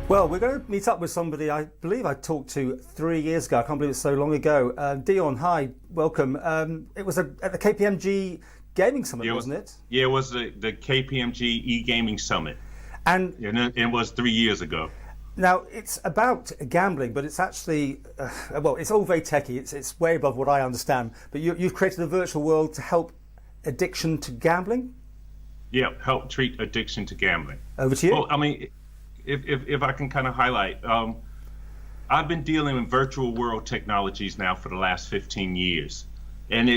Well, we're going to meet up with somebody I believe I talked to 3 years ago. I can't believe it's so long ago. Dion, hi, welcome. It was at the KPMG Gaming Summit, wasn't it? Yeah, it was the KPMG e-gaming summit. And it was 3 years ago. Now, it's about gambling, but it's actually, well, it's all very techy. It's way above what I understand. But you've created a virtual world to help addiction to gambling? Yeah, help treat addiction to gambling. Over to you. Well, I mean, if I can kind of highlight, I've been dealing with virtual world technologies now for the last 15 years. And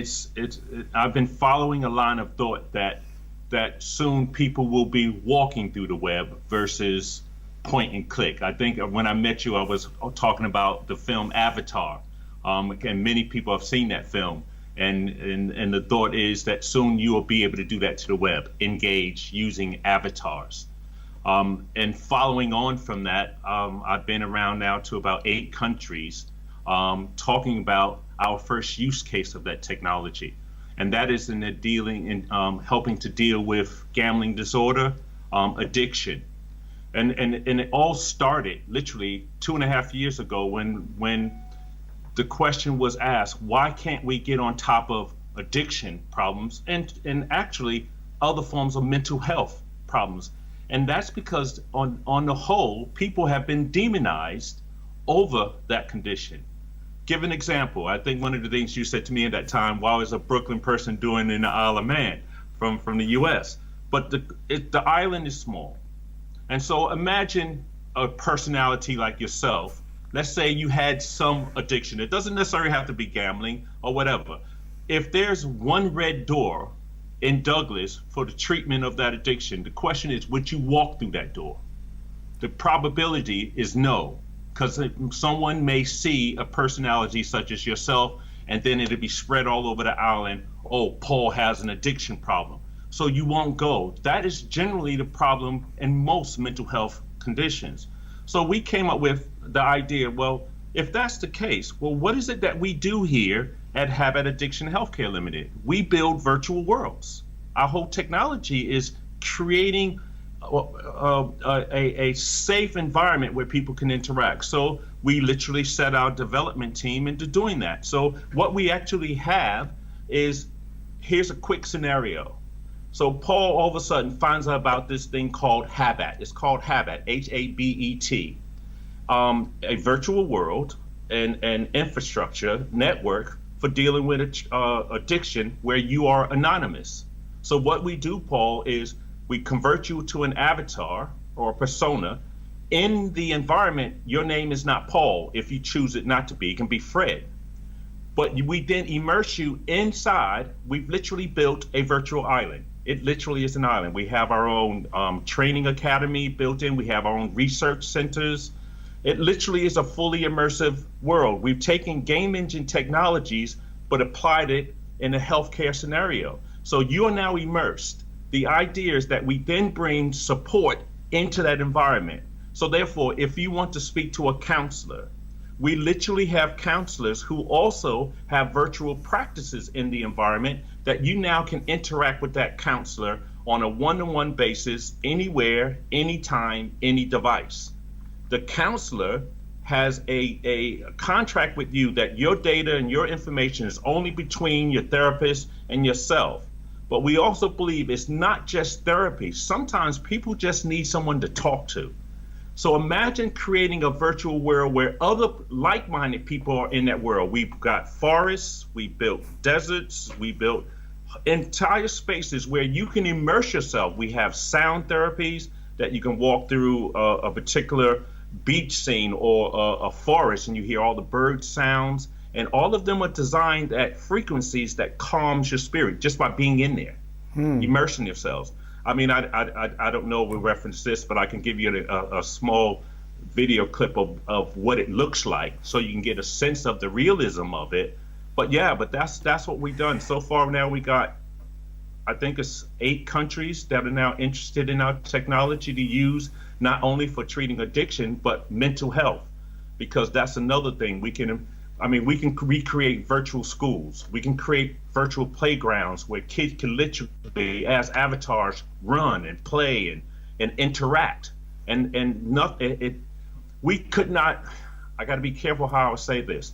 I've been following a line of thought that soon people will be walking through the web versus point and click. I think when I met you, I was talking about the film Avatar, and many people have seen that film. And the thought is that soon you will be able to do that to the web, engage using avatars. And following on from that, I've been around now to about 8 countries talking about our first use case of that technology. And that is in the helping to deal with gambling disorder, addiction. And it all started literally 2.5 years ago when the question was asked, why can't we get on top of addiction problems and actually other forms of mental health problems? And that's because on the whole, people have been demonized over that condition. Give an example. I think one of the things you said to me at that time, what is a Brooklyn person doing in the Isle of Man from the US? But the island is small. And so imagine a personality like yourself. Let's say you had some addiction. It doesn't necessarily have to be gambling or whatever. If there's one red door in Douglas for the treatment of that addiction, the question is, would you walk through that door? The probability is no, because someone may see a personality such as yourself, and then it'll be spread all over the island. Oh, Paul has an addiction problem. So you won't go. That is generally the problem in most mental health conditions. So we came up with the idea, well, if that's the case, well, what is it that we do here at Habet Addiction Healthcare Limited? We build virtual worlds. Our whole technology is creating a safe environment where people can interact. So we literally set our development team into doing that. So what we actually have is, here's a quick scenario. So Paul all of a sudden finds out about this thing called Habet. It's called Habet, Habet, a virtual world and an infrastructure network for dealing with addiction where you are anonymous. So what we do, Paul, is we convert you to an avatar or a persona. In the environment, your name is not Paul. If you choose it not to be, it can be Fred. But we then immerse you inside. We've literally built a virtual island. It literally is an island. We have our own training academy built in. We have our own research centers. It literally is a fully immersive world. We've taken game engine technologies, but applied it in a healthcare scenario. So you are now immersed. The idea is that we then bring support into that environment. So therefore, if you want to speak to a counselor, we literally have counselors who also have virtual practices in the environment that you now can interact with that counselor on a one-to-one basis, anywhere, anytime, any device. The counselor has a contract with you that your data and your information is only between your therapist and yourself. But we also believe it's not just therapy. Sometimes people just need someone to talk to. So imagine creating a virtual world where other like-minded people are in that world. We've got forests, we built deserts, we built entire spaces where you can immerse yourself. We have sound therapies that you can walk through a particular beach scene or a forest and you hear all the bird sounds, and all of them are designed at frequencies that calms your spirit just by being in there, immersing yourselves. I mean, I don't know if we reference this, but I can give you a small video clip of what it looks like so you can get a sense of the realism of it. But yeah, but that's what we've done. So far now we got, I think it's 8 countries that are now interested in our technology to use not only for treating addiction, but mental health, because that's another thing. We can recreate virtual schools. We can create virtual playgrounds where kids can literally, as avatars, run and play and interact. And we could not, I got to be careful how I say this.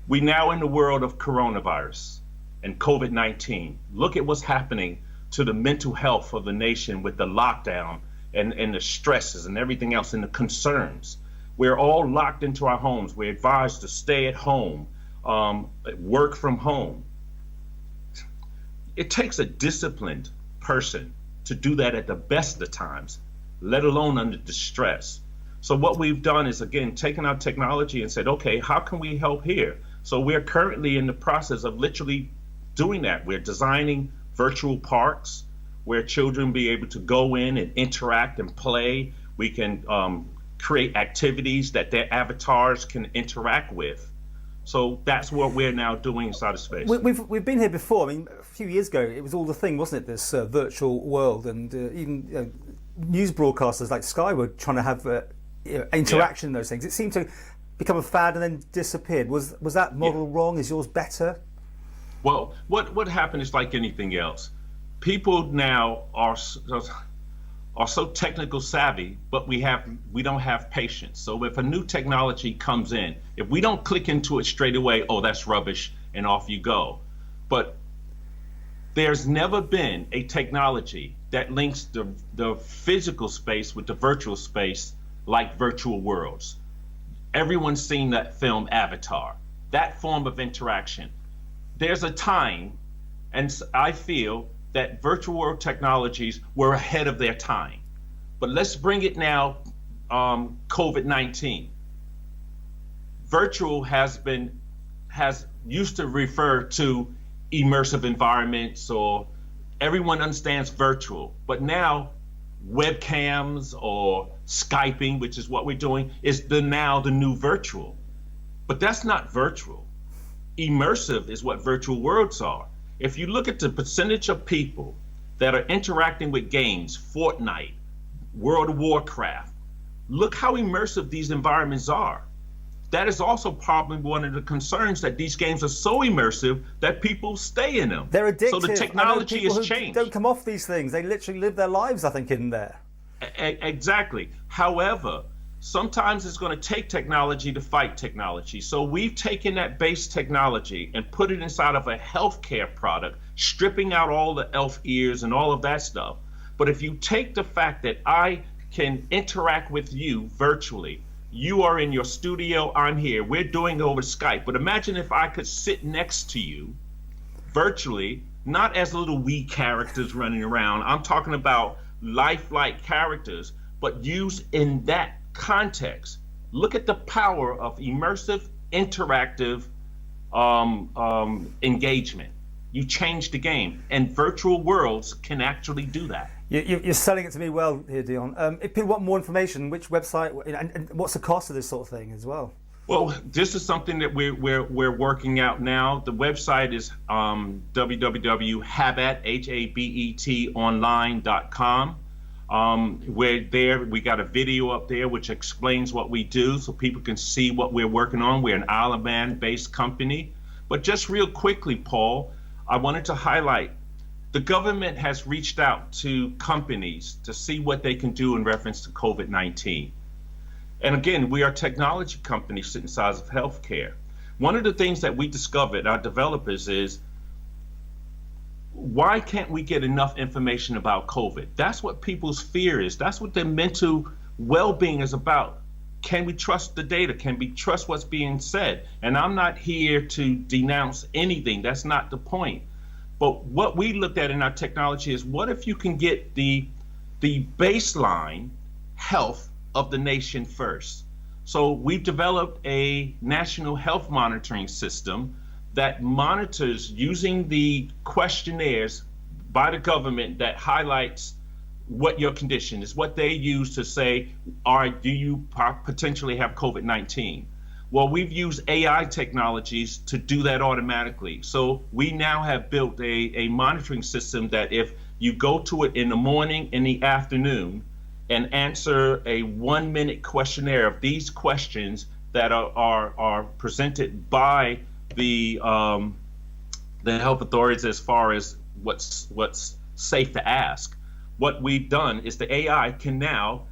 We now in the world of coronavirus and COVID-19, look at what's happening to the mental health of the nation with the lockdown and the stresses and everything else and the concerns. We're all locked into our homes. We're advised to stay at home, work from home. It takes a disciplined person to do that at the best of times, let alone under distress. So what we've done is, again, taken our technology and said, okay, how can we help here? So we're currently in the process of literally doing that. We're designing virtual parks where children be able to go in and interact and play. We can create activities that their avatars can interact with. So that's what we're now doing inside of space. We've been here before. I mean, a few years ago, it was all the thing, wasn't it? This virtual world, and even news broadcasters like Sky were trying to have interaction in those things. It seemed to become a fad and then disappeared. Was that model wrong? Is yours better? Well, what happened is like anything else. People now are so technical savvy, but we don't have patience. So if a new technology comes in, if we don't click into it straight away, oh, that's rubbish, and off you go. But there's never been a technology that links the physical space with the virtual space like virtual worlds. Everyone's seen that film Avatar, that form of interaction. There's a time, and I feel that virtual world technologies were ahead of their time. But let's bring it now, COVID-19. Virtual has used to refer to immersive environments, or everyone understands virtual, but now webcams or Skyping, which is what we're doing, is now the new virtual. But that's not virtual. Immersive is what virtual worlds are. If you look at the percentage of people that are interacting with games, Fortnite, World of Warcraft, look how immersive these environments are. That is also probably one of the concerns, that these games are so immersive that people stay in them. They're addictive. So the technology has changed. Don't come off these things. They literally live their lives, I think, in there. Exactly. However, sometimes it's going to take technology to fight technology. So we've taken that base technology and put it inside of a healthcare product, stripping out all the elf ears and all of that stuff. But if you take the fact that I can interact with you virtually, you are in your studio, I'm here, we're doing it over Skype. But imagine if I could sit next to you virtually, not as little wee characters running around. I'm talking about lifelike characters, but used in that context. Look at the power of immersive, interactive engagement. You change the game, and virtual worlds can actually do that. You're selling it to me well here, Dion. If people want more information, which website, and what's the cost of this sort of thing as well? Well, this is something that we're working out now. The website is www.habetonline.com. We're there. We got a video up there which explains what we do, so people can see what we're working on. We're an Isle of Man-based company. But just real quickly, Paul, I wanted to highlight the government has reached out to companies to see what they can do in reference to COVID-19. And again, we are technology companies sitting inside of healthcare. One of the things that we discovered, our developers, is why can't we get enough information about COVID? That's what people's fear is. That's what their mental well-being is about. Can we trust the data? Can we trust what's being said? And I'm not here to denounce anything. That's not the point. But what we looked at in our technology is, what if you can get the baseline health of the nation first? So we've developed a national health monitoring system that monitors using the questionnaires by the government that highlights what your condition is, what they use to say, do you potentially have COVID-19? Well, we've used AI technologies to do that automatically. So we now have built a monitoring system that if you go to it in the morning, in the afternoon, and answer a 1-minute questionnaire of these questions that are presented by the health authorities as far as what's safe to ask. What we've done is the AI can now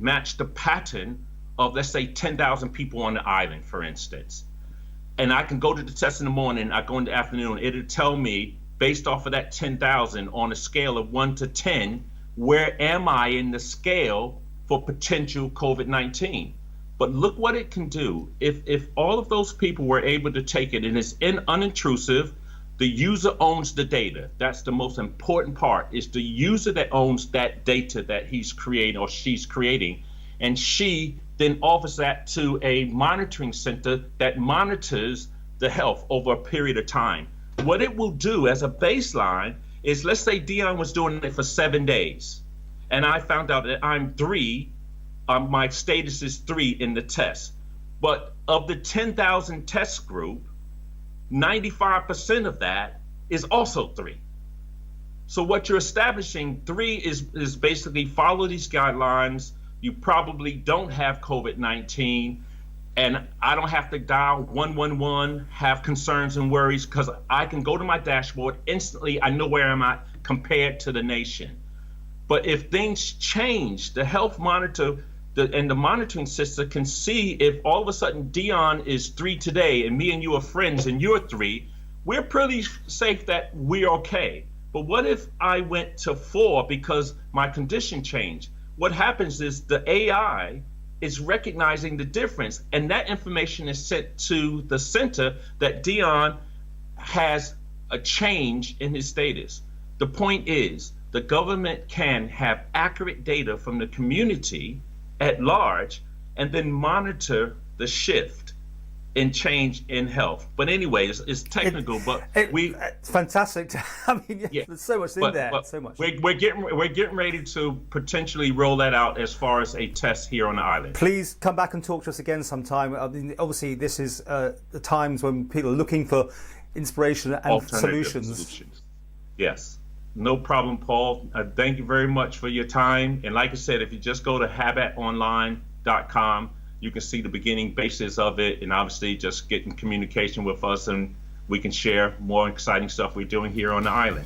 match the pattern of, let's say, 10,000 people on the island, for instance. And I can go to the test in the morning, I go in the afternoon, it'll tell me, based off of that 10,000 on a scale of 1 to 10, where am I in the scale for potential COVID-19? But look what it can do. If all of those people were able to take it, and it's unintrusive, the user owns the data. That's the most important part, is the user that owns that data that he's creating or she's creating. And she then offers that to a monitoring center that monitors the health over a period of time. What it will do as a baseline is, let's say Dion was doing it for 7 days, and I found out that I'm 3, my status is 3 in the test. But of the 10,000 test group, 95% of that is also 3. So what you're establishing, 3 is basically follow these guidelines. You probably don't have COVID-19, and I don't have to dial 111, have concerns and worries, because I can go to my dashboard instantly. I know where I'm at compared to the nation. But if things change, the health monitor and the monitoring system can see if all of a sudden Dion is 3 today and me and you are friends and you're 3, we're pretty safe that we're okay. But what if I went to 4 because my condition changed? What happens is the AI is recognizing the difference, and that information is sent to the center that Dion has a change in his status. The point is, the government can have accurate data from the community at large and then monitor the shift and change in health. But anyway, it's technical, it's fantastic. I mean, yeah, there's so much in there. But so much. We're getting ready to potentially roll that out as far as a test here on the island. Please come back and talk to us again sometime. I mean, obviously, this is the times when people are looking for inspiration and solutions. Yes. No problem, Paul. Thank you very much for your time. And like I said, if you just go to habetonline.com, you can see the beginning basis of it, and obviously just get in communication with us, and we can share more exciting stuff we're doing here on the island.